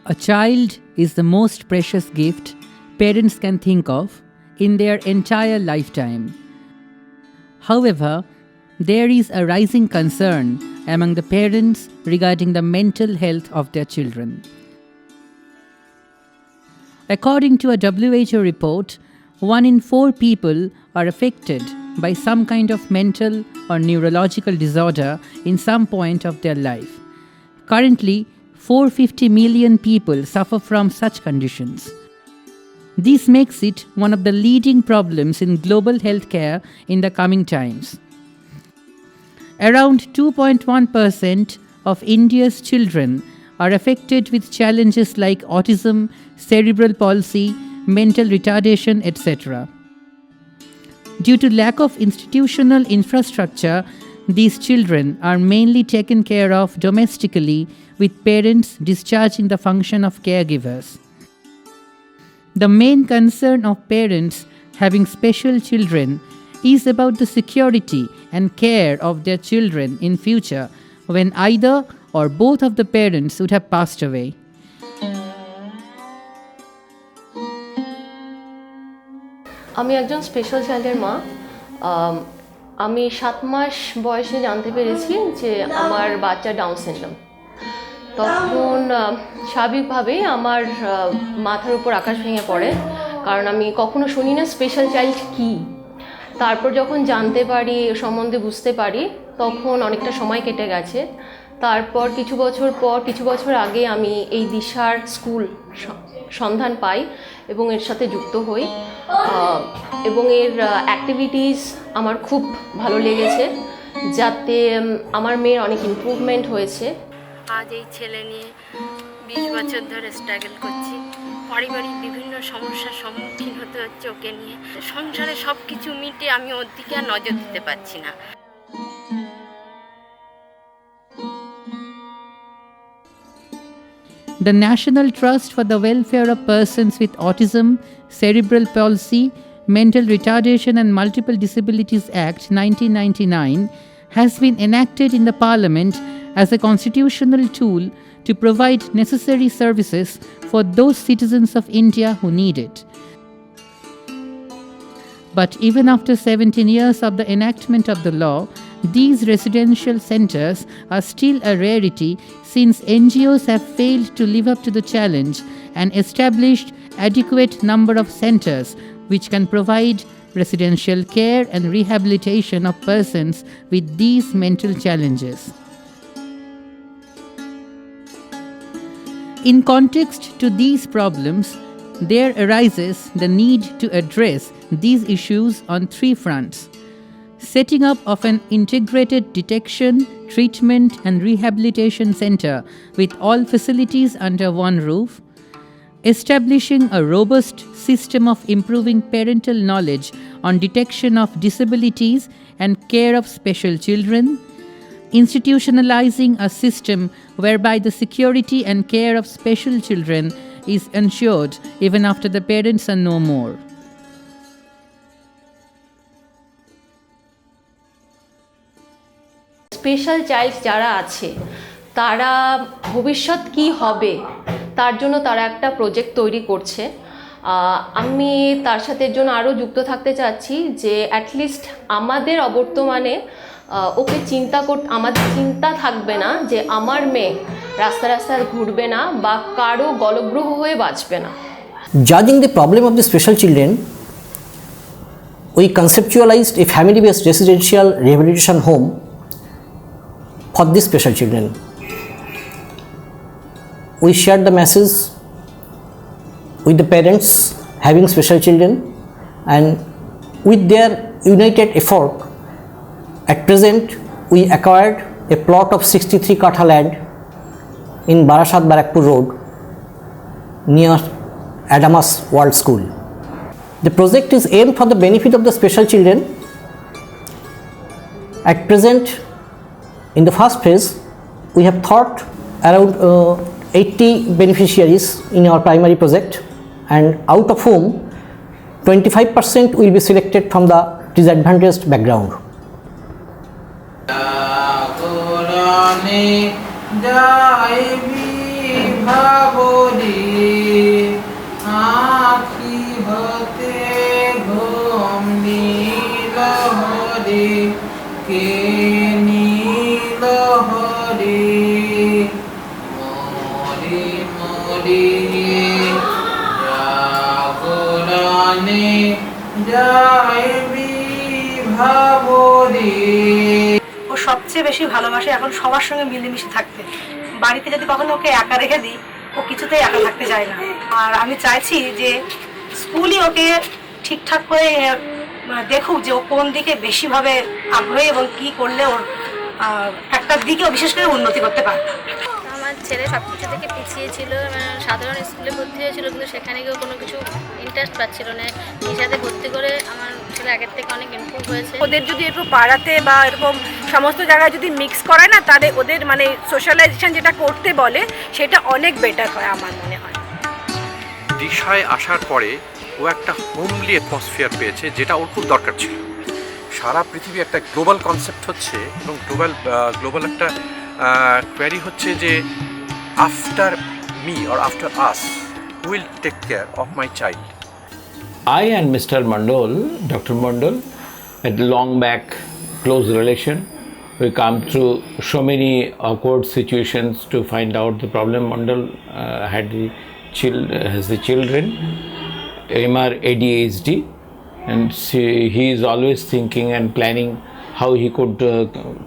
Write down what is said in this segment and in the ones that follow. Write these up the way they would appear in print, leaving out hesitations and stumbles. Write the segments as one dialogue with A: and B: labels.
A: A child is the most precious gift parents can think of in their entire lifetime. However, there is a rising concern among the parents regarding the mental health of their children. According to a WHO report, 1 in 4 people are affected by some kind of mental or neurological disorder in some point of their life. Currently, 450 million people suffer from such conditions. This makes it one of the leading problems in global healthcare in the coming times. Around 2.1% of India's children are affected with challenges like autism, cerebral palsy, mental retardation, etc. Due to lack of institutional infrastructure, these children are mainly taken care of domestically, with parents discharging the function of caregivers. The main concern of parents having special children is about the security and care of their children in future when either or both of the parents would have passed away.
B: আমি একজন special চাইল্ডের মা। আমি 7 মাস বয়সে জানতে পেরেছি যে আমার বাচ্চা ডাউন সিনড্রোম। তখন স্বাভাবিকভাবেই আমার মাথার উপর আকাশ ভেঙে পড়ে, কারণ আমি কখনো শুনি না স্পেশাল চাইল্ড কী। তারপর যখন জানতে পারি, সম্বন্ধে বুঝতে পারি, তখন অনেকটা সময় কেটে গেছে। তারপর কিছু বছর আগে আমি এই দিশার স্কুল সন্ধান পাই এবং এর সাথে যুক্ত হই, এবং এর অ্যাক্টিভিটিস আমার খুব ভালো লেগেছে, যাতে আমার মেয়ের অনেক ইমপ্রুভমেন্ট হয়েছে।
C: আজ এই ছেলে নিয়ে 20 বছর ধরে স্ট্রাগল করছি। পারিবারিক বিভিন্ন সমস্যার সম্মুখীন হতে হচ্ছে ওকে নিয়ে। সংসারে সব কিছু মিটে আমি ওর দিকে আর নজর দিতে পারছি না।
A: The National Trust for the Welfare of Persons with Autism, Cerebral Palsy, Mental Retardation and Multiple Disabilities Act 1999 has been enacted in the Parliament as a constitutional tool to provide necessary services for those citizens of India who need it. But even after 17 years of the enactment of the law, these residential centers are still a rarity, since NGOs have failed to live up to the challenge and established adequate number of centers which can provide residential care and rehabilitation of persons with these mental challenges. In context to these problems, there arises the need to address these issues on 3 fronts: setting up of an integrated detection, treatment and rehabilitation center with all facilities under one roof, establishing a robust system of improving parental knowledge on detection of disabilities and care of special children, institutionalizing a system whereby the security and care of special children is ensured even after the parents are no more.
B: Special child যারা আছে তারা ভবিষ্যৎ কি হবে তার জন্য তারা একটা প্রজেক্ট তৈরি করছে। আমি তার সাথে এর জন্য আরও যুক্ত থাকতে চাচ্ছি যে অ্যাটলিস্ট আমাদের অবর্তমানে ওকে আমাদের চিন্তা থাকবে না যে আমার মেয়ে রাস্তায় ঘুরবে না বা কারো গলগ্রহ হয়ে বাঁচবে না।
D: Judging the problem of the special children, we conceptualized a family-based residential rehabilitation home for these special children. We shared the message with the parents having special children, and with their united effort, at present we acquired a plot of 63 Katha land in Barasat Barakpur Road near Adamas World School. The project is aimed for the benefit of the special children. At present, in the first phase, we have thought around 80 beneficiaries in our primary project, and out of whom 25% will be selected from the disadvantaged background.
E: ভাবরি আখি হতে ঘুম নীল হরি কে নীল হরি মরি মরি জাগরণে যাইবি ভাবরি।
F: ও সবচেয়ে বেশি ভালোবাসে এখন সবার সঙ্গে মিলেমিশে থাকতে। বাড়িতে যদি কখনো ওকে একা রেখে দিই, ও কিছুতেই একা থাকতে চায় না। আর আমি চাইছি যে স্কুলই ওকে ঠিকঠাক করে দেখুক যে ও কোন দিকে বেশিভাবে আগ্রহী এবং কি করলে ওর একটা দিকেও বিশেষ করে উন্নতি করতে পারবে।
C: আমার ছেলে সব কিছু থেকে পিছিয়ে ছিল, সাধারণ স্কুলে ভর্তি হয়েছিল, কিন্তু সেখানে গিয়েও কোনো কিছু ইন্টারেস্ট পাচ্ছিল না। এই সাথে ভর্তি করে আমার ছেলে আগের থেকে অনেক ইমপ্রুভ হয়েছে।
F: ওদের যদি একটু পাড়াতে বা এরকম সমস্ত জায়গায় যদি মিক্স করায় না, তাহলে ওদের মানে সোশ্যালাইজেশন যেটা করতে বলে সেটা অনেক বেটার হয় আমার মনে হয়।
G: দিশায় আসার পরে ও একটা হোমলি অ্যাটমসফিয়ার পেয়েছে, যেটা ওর খুব দরকার ছিল। সারা পৃথিবী একটা গ্লোবাল কনসেপ্ট হচ্ছে এবং গ্লোবাল একটা কোয়ারি হচ্ছে যে after me or after us will take care of my child.
H: I and Mr. Mandol, Dr. Mandol, had long back close relation. We come through so many awkward situations to find out the problem. Mandol has the children, MR ADHD, and he is always thinking and planning how he could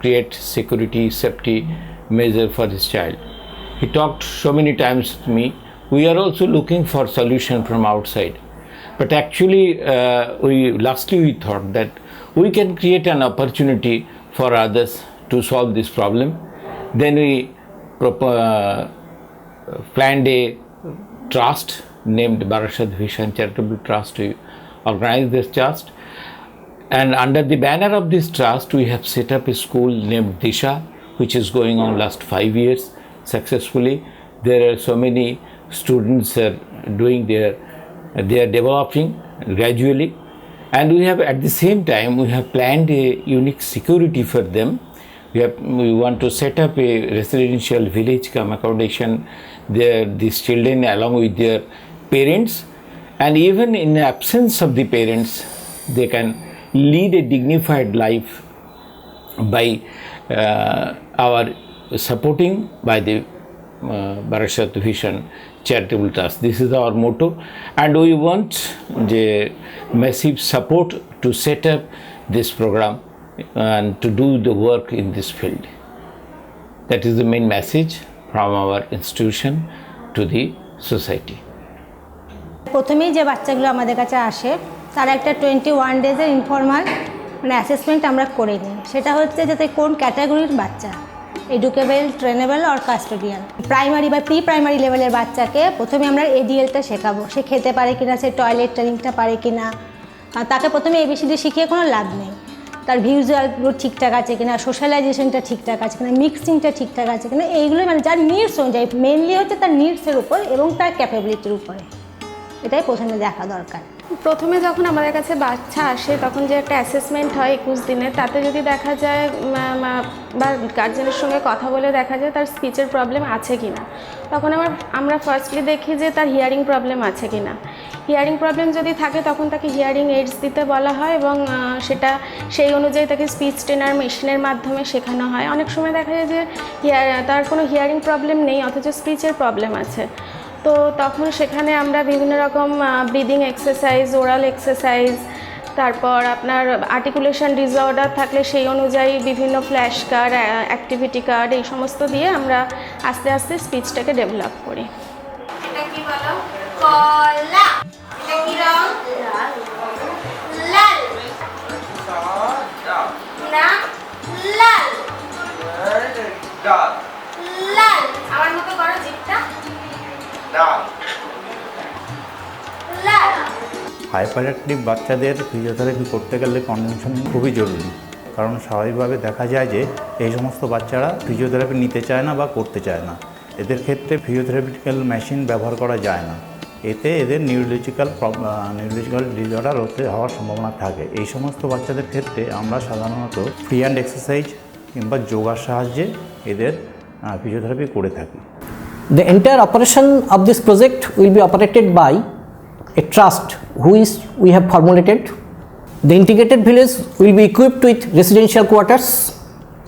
H: create security, safety measure for his child. He talked so many times with me. We are also looking for solution from outside. But actually, lastly we thought that we can create an opportunity for others to solve this problem. Then we planned a trust named Barashat Vision Charitable Trust to organize this trust. And under the banner of this trust, we have set up a school named Disha, which is going on last 5 years successfully. There are so many students are doing they are developing gradually, and we have at the same time we have planned a unique security for them. We want to set up a residential village cum accommodation there, these children along with their parents, and even in the absence of the parents they can lead a dignified life by our supporting by the Barashat Vision Charitable Trust. This is our motto, and we want the massive support to set up this program and to do the work in this field. That is the main message from our institution to the society.
I: প্রথমেই যে বাচ্চাগুলো আমাদের কাছে আসে তারা একটা 21 ডেজের informal assessment আমরা করে নিই। সেটা হচ্ছে যাতে কোন ক্যাটাগরির বাচ্চা, এডুকেবল, ট্রেনেবল আর কাস্টোডিয়ান। প্রাইমারি বা প্রি প্রাইমারি লেভেলের বাচ্চাকে প্রথমে আমরা এডিএলটা শেখাবো, সে খেতে পারে কিনা, সে টয়লেট ট্রেনিংটা পারে কিনা। তাকে প্রথমে এবিসিডি শিখিয়ে কোনো লাভ নেই। তার ভিজুয়ালগুলো ঠিকঠাক আছে কিনা, সোশ্যালাইজেশনটা ঠিকঠাক আছে কিনা, মিক্সিংটা ঠিকঠাক আছে কিনা, এইগুলো মানে যার নিডস অনুযায়ী, মেনলি হচ্ছে তার নিডসের উপর এবং তার ক্যাপাবিলিটির উপরে, এটাই প্রথমে দেখা দরকার।
J: প্রথমে যখন আমাদের কাছে বাচ্চা আসে তখন যে একটা অ্যাসেসমেন্ট হয় 21 দিনে, তাতে যদি দেখা যায় বা গার্জেনের সঙ্গে কথা বলে দেখা যায় তার স্পিচের প্রবলেম আছে কি না, তখন আমরা ফার্স্টলি দেখি যে তার হিয়ারিং প্রবলেম আছে কি না। হিয়ারিং প্রবলেম যদি থাকে তখন তাকে হিয়ারিং এইডস দিতে বলা হয় এবং সেটা সেই অনুযায়ী তাকে স্পিচ ট্রেনার মেশিনের মাধ্যমে শেখানো হয়। অনেক সময় দেখা যায় যে তার কোনো হিয়ারিং প্রবলেম নেই অথচ স্পিচের প্রবলেম আছে, তো তখন সেখানে আমরা বিভিন্ন রকম ব্রিদিং এক্সারসাইজ, ওরাল এক্সারসাইজ, তারপর আপনার আর্টিকুলেশন ডিসঅর্ডার থাকলে সেই অনুযায়ী বিভিন্ন ফ্ল্যাশ কার্ড, অ্যাক্টিভিটি কার্ড, এই সমস্ত দিয়ে আমরা আস্তে আস্তে স্পিচটাকে ডেভেলপ করি।
K: এটা কি বলো? কলা। এটা কি রং? লাল। না, লাল। লাল। আমার মতো করো জিভটা।
L: হাইপার অ্যাক্টিভ বাচ্চাদের ফিজিওথেরাপি করতে গেলে কন্ডিশনিং খুবই জরুরি, কারণ স্বাভাবিকভাবে দেখা যায় যে এই সমস্ত বাচ্চারা ফিজিওথেরাপি নিতে চায় না বা করতে চায় না। এদের ক্ষেত্রে ফিজিওথেরাপিক্যাল মেশিন ব্যবহার করা যায় না, এতে এদের নিউরোলজিক্যাল ডিসঅর্ডার হওয়ার সম্ভাবনা থাকে। এই সমস্ত বাচ্চাদের ক্ষেত্রে আমরা সাধারণত ফ্রি হ্যান্ড এক্সারসাইজ কিংবা যোগার সাহায্যে এদের ফিজিওথেরাপি করে থাকি।
D: The entire operation of this project will be operated by a trust we have formulated. The integrated village will be equipped with residential quarters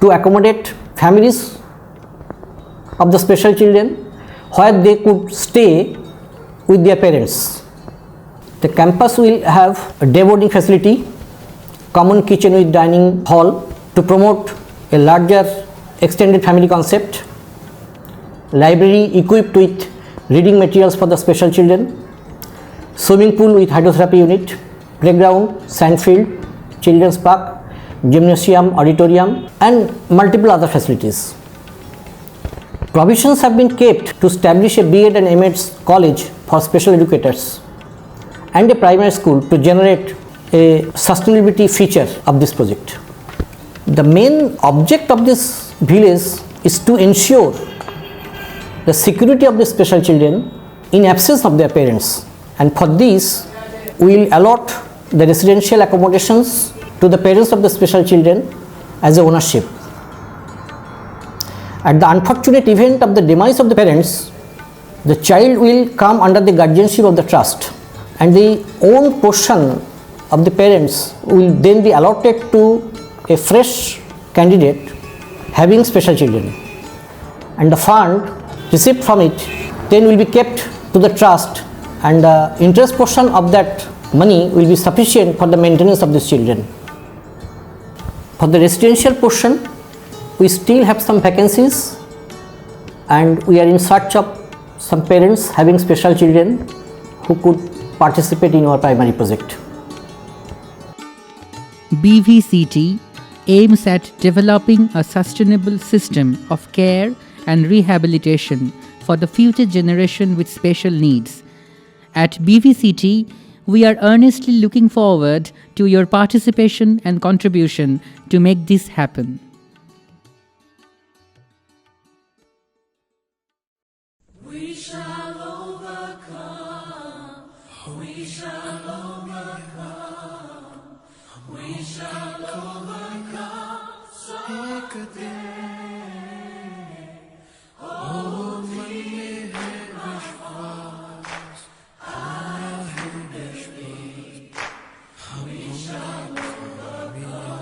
D: to accommodate families of the special children where they could stay with their parents. The campus will have a day boarding facility, common kitchen with dining hall to promote a larger extended family concept, library equipped with reading materials for the special children, swimming pool with hydrotherapy unit, playground, sand field, children's park, gymnasium, auditorium and multiple other facilities. Provisions have been kept to establish a B.Ed and M.Ed college for special educators and a primary school to generate a sustainability feature of this project. The main object of this village is to ensure the security of the special children in absence of their parents, and for this we will allot the residential accommodations to the parents of the special children as a ownership. At the unfortunate event of the demise of the parents, the child will come under the guardianship of the trust, and the own portion of the parents will then be allotted to a fresh candidate having special children, and the fund received from it then will be kept to the trust, and the interest portion of that money will be sufficient for the maintenance of these children. For the residential portion, we still have some vacancies and we are in search of some parents having special children who could participate in our primary project.
A: BVCT aims at developing a sustainable system of care and rehabilitation for the future generation with special needs. At BVCT, we are earnestly looking forward to your participation and contribution to make this happen.
M: We shall overcome. We shall overcome. We shall overcome. Such a day. Oh, meine Herrschafts, Herr Himmel, we shall overcome.